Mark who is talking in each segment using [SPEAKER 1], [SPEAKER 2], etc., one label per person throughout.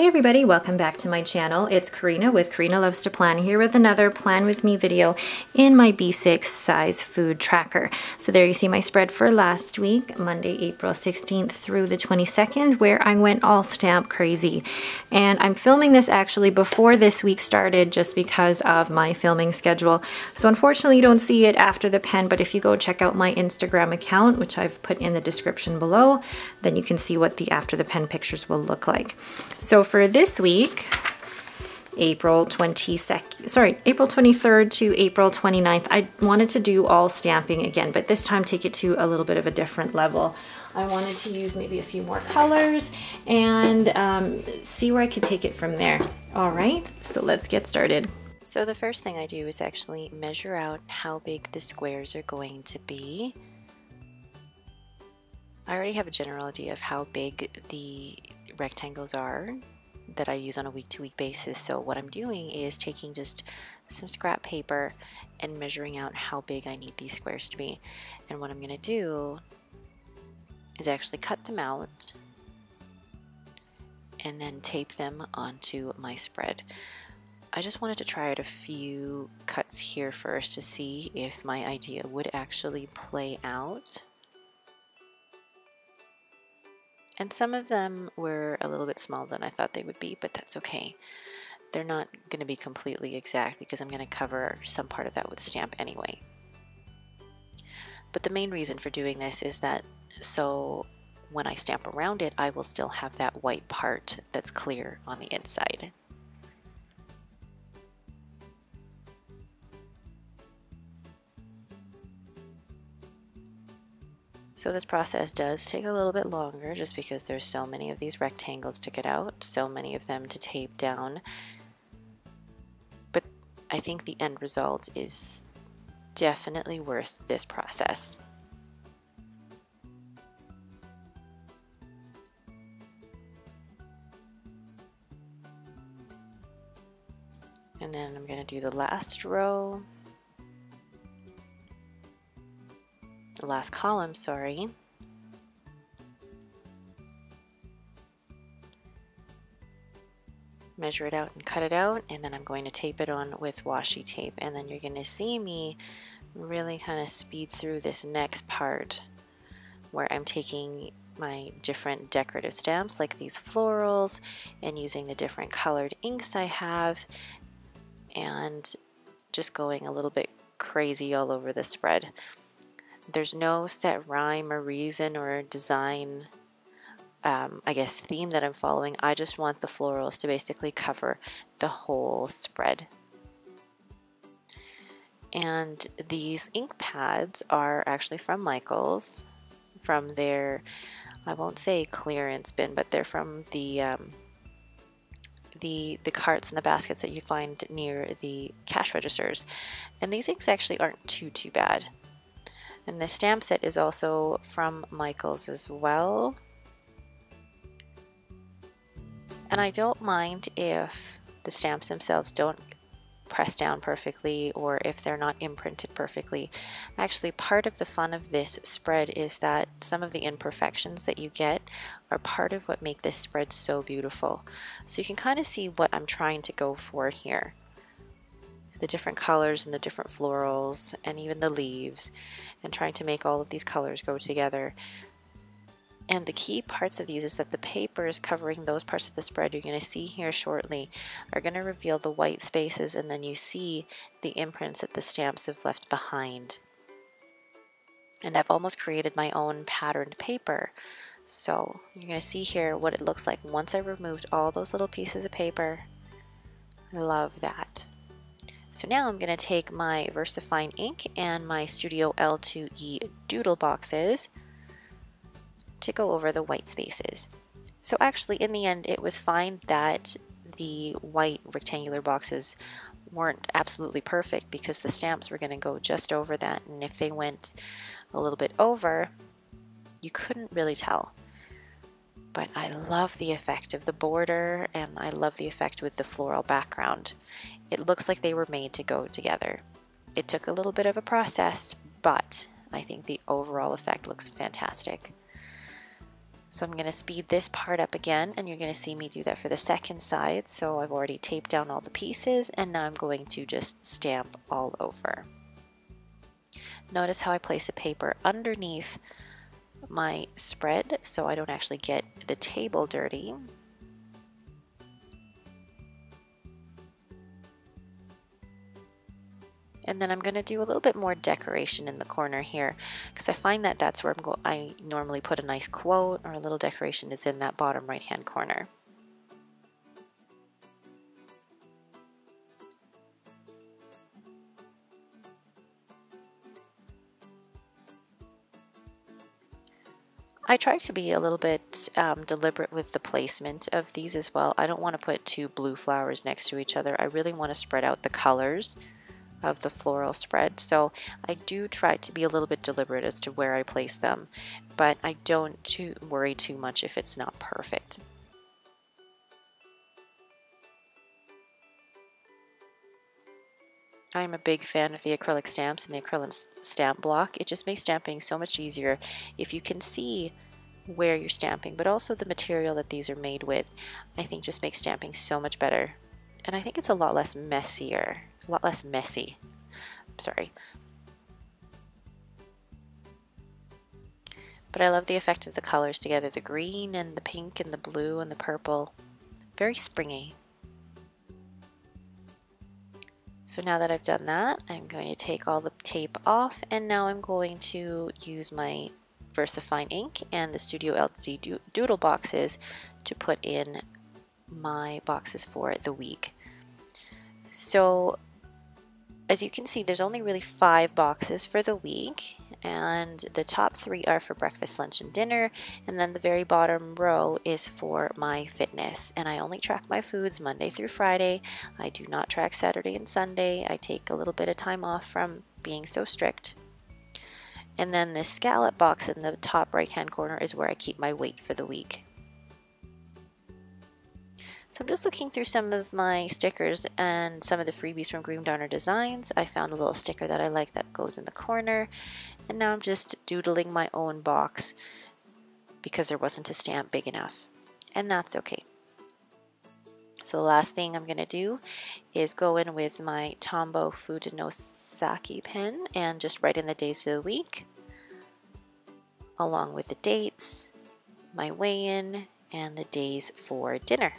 [SPEAKER 1] Hey everybody, welcome back to my channel. It's Karina with Karina Loves to Plan, here with another Plan With Me video in my B6 size food tracker. So there you see my spread for last week, Monday, April 16th through the 22nd, where I went all stamp crazy. And I'm filming this actually before this week started just because of my filming schedule. So unfortunately you don't see it after the pen, but if you go check out my Instagram account, which I've put in the description below, then you can see what the after the pen pictures will look like. So for this week, April 23rd to April 29th, I wanted to do all stamping again, but this time take it to a little bit of a different level. I wanted to use maybe a few more colors and see where I could take it from there. All right, so let's get started.
[SPEAKER 2] So the first thing I do is actually measure out how big the squares are going to be. I already have a general idea of how big the rectangles are that I use on a week-to-week basis. So what I'm doing is taking just some scrap paper and measuring out how big I need these squares to be. And what I'm going to do is actually cut them out and then tape them onto my spread. I just wanted to try out a few cuts here first to see if my idea would actually play out. And some of them were a little bit smaller than I thought they would be, but that's okay. They're not going to be completely exact because I'm going to cover some part of that with a stamp anyway. But the main reason for doing this is that so when I stamp around it, I will still have that white part that's clear on the inside. So this process does take a little bit longer just because there's so many of these rectangles to get out, so many of them to tape down. But I think the end result is definitely worth this process. And then I'm going to do the last row. The last column, sorry. Measure it out and cut it out, and then I'm going to tape it on with washi tape. And then you're going to see me really kind of speed through this next part where I'm taking my different decorative stamps like these florals and using the different colored inks I have and just going a little bit crazy all over the spread. There's no set rhyme or reason or design, I guess, theme that I'm following. I just want the florals to basically cover the whole spread. And these ink pads are actually from Michaels, from their, I won't say clearance bin, but they're from the carts and the baskets that you find near the cash registers. And these inks actually aren't too bad. And the stamp set is also from Michaels as well. And I don't mind if the stamps themselves don't press down perfectly or if they're not imprinted perfectly. Actually, part of the fun of this spread is that some of the imperfections that you get are part of what make this spread so beautiful. So you can kind of see what I'm trying to go for here. The different colors and the different florals and even the leaves, and trying to make all of these colors go together. And the key parts of these is that the papers covering those parts of the spread you're going to see here shortly are going to reveal the white spaces, and then you see the imprints that the stamps have left behind. And I've almost created my own patterned paper. So you're going to see here what it looks like once I removed all those little pieces of paper. I love that. So now I'm going to take my VersaFine ink and my Studio L2E doodle boxes to go over the white spaces. So actually in the end it was fine that the white rectangular boxes weren't absolutely perfect because the stamps were going to go just over that, and if they went a little bit over you couldn't really tell. But I love the effect of the border and I love the effect with the floral background. It looks like they were made to go together. It took a little bit of a process, but I think the overall effect looks fantastic. So I'm going to speed this part up again, and you're going to see me do that for the second side. So I've already taped down all the pieces, and now I'm going to just stamp all over. Notice how I place a paper underneath my spread so I don't actually get the table dirty. And then I'm going to do a little bit more decoration in the corner here, because I find that that's where I normally put a nice quote or a little decoration is in that bottom right hand corner. I try to be a little bit deliberate with the placement of these as well. I don't want to put two blue flowers next to each other. I really want to spread out the colors of the floral spread, so I do try to be a little bit deliberate as to where I place them, but I don't worry too much if it's not perfect. I'm a big fan of the acrylic stamps and the acrylic stamp block. It just makes stamping so much easier if you can see where you're stamping, but also the material that these are made with, I think just makes stamping so much better. And I think it's a lot less messy. Sorry. But I love the effect of the colors together, the green and the pink and the blue and the purple. Very springy. So now that I've done that, I'm going to take all the tape off, and now I'm going to use my VersaFine ink and the Studio LD Doodle boxes to put in my boxes for the week. So as you can see, there's only really 5 boxes for the week, and the top 3 are for breakfast, lunch, and dinner, and then the very bottom row is for my fitness. And I only track my foods Monday through Friday. I do not track Saturday and Sunday. I take a little bit of time off from being so strict. And then this scallop box in the top right hand corner is where I keep my weight for the week. So I'm just looking through some of my stickers and some of the freebies from Green Darner Designs. I found a little sticker that I like that goes in the corner, and now I'm just doodling my own box because there wasn't a stamp big enough, and that's okay. So the last thing I'm going to do is go in with my Tombow Fujinosaki pen and just write in the days of the week along with the dates, my weigh-in, and the days for dinner.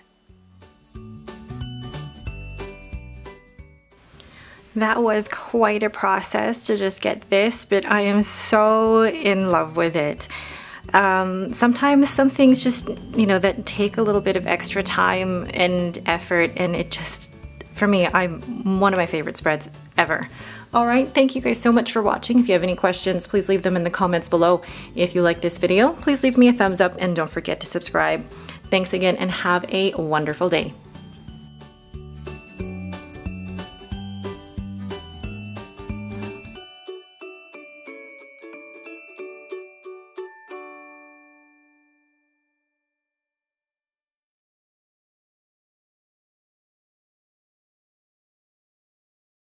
[SPEAKER 1] That was quite a process to just get this, but I am so in love with it. Sometimes some things just, that take a little bit of extra time and effort, and it just, for me, I'm one of my favorite spreads ever. All right, thank you guys so much for watching. If you have any questions, please leave them in the comments below. If you like this video, please leave me a thumbs up and don't forget to subscribe. Thanks again and have a wonderful day.